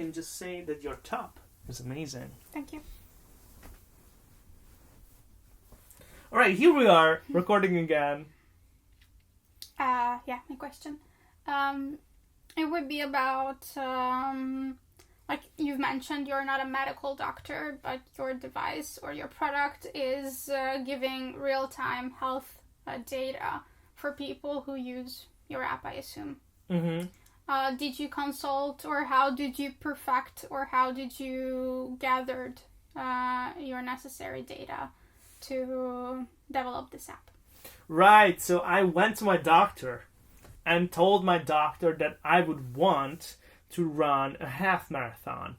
can just say that your top is amazing. Thank you. All right, here we are, recording again. Yeah, my question. It would be about, like you've mentioned, you're not a medical doctor, but your device or your product is giving real-time health data for people who use your app, I assume. Mm-hmm. Did you consult, or how did you perfect, or how did you gathered your necessary data to develop this app? Right, so I went to my doctor and told my doctor that I would want to run a half marathon.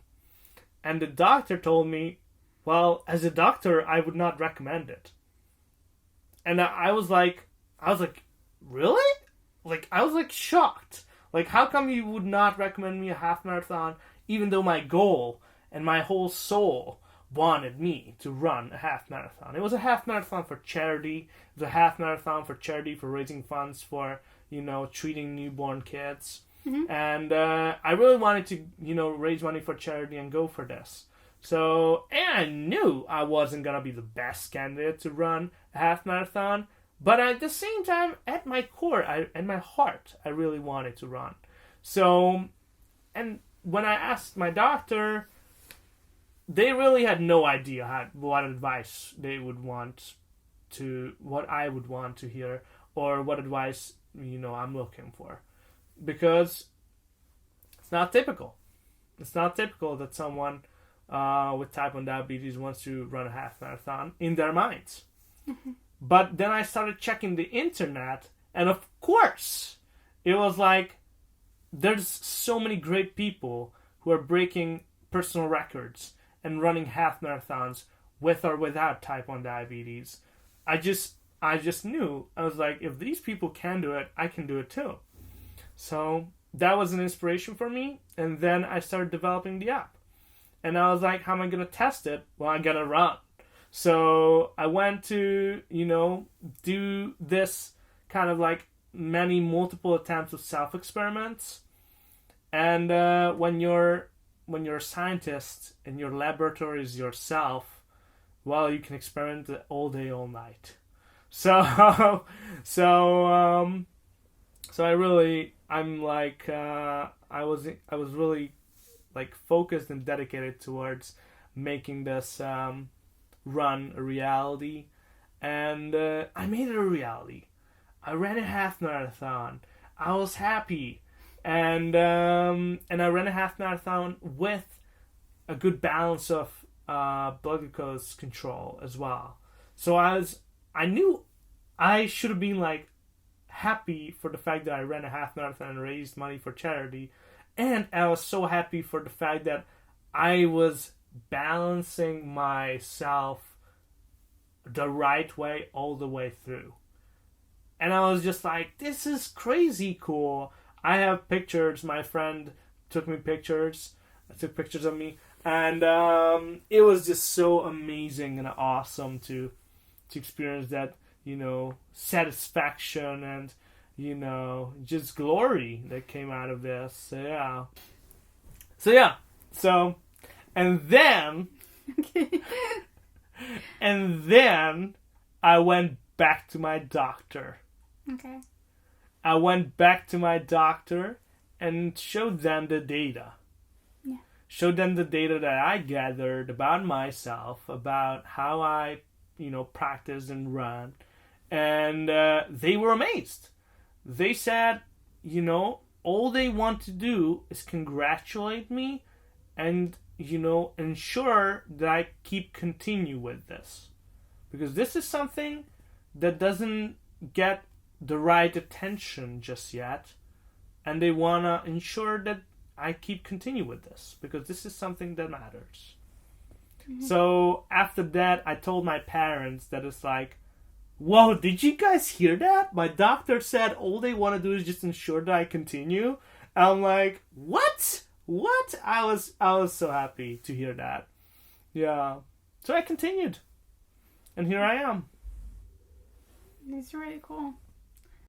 And the doctor told me, well, as a doctor, I would not recommend it. And I was like, really? Like, I was like shocked. Like, how come you would not recommend me a half marathon, even though my goal and my whole soul wanted me to run a half marathon? It was a half marathon for charity. It was a half marathon for charity, for raising funds for, treating newborn kids. Mm-hmm. And I really wanted to, raise money for charity and go for this. So, and I knew I wasn't going to be the best candidate to run a half marathon. But at the same time, at my core, and my heart, I really wanted to run. So, and when I asked my doctor, they really had no idea what advice they would want what I would want to hear, or what advice, I'm looking for. Because it's not typical. It's not typical that someone with type 1 diabetes wants to run a half marathon in their minds. Mm-hmm. But then I started checking the internet, and of course, it was like, there's so many great people who are breaking personal records and running half marathons with or without type 1 diabetes. I just knew. I was like, if these people can do it, I can do it too. So that was an inspiration for me, and then I started developing the app. And I was like, how am I going to test it? Well, I'm going to run. So I went to, do this kind of like multiple attempts of self-experiments. And when you're a scientist and your laboratory is yourself, well, you can experiment all day, all night. So I was really like focused and dedicated towards making this run a reality, and I made it a reality. I ran a half marathon. I was happy, and I ran a half marathon with a good balance of blood glucose control as well. So I knew I should have been like happy for the fact that I ran a half marathon and raised money for charity, and I was so happy for the fact that I was balancing myself the right way all the way through. And I was just like, this is crazy cool. I have pictures. My friend took me pictures. Took pictures of me. And it was just so amazing and awesome to experience that, satisfaction and, just glory that came out of this. So yeah. And then, Okay. and then I went back to my doctor. Okay. I went back to my doctor and showed them the data. Yeah. Showed them the data that I gathered about myself, about how I, practice and run. And they were amazed. They said, all they want to do is congratulate me and, ensure that I continue with this. Because this is something that doesn't get the right attention just yet. And they want to ensure that I continue with this. Because this is something that matters. Mm-hmm. So after that, I told my parents that it's like, whoa, did you guys hear that? My doctor said all they want to do is just ensure that I continue. And I'm like, what? What? I was so happy to hear that. Yeah. So I continued. And here I am. It's really cool.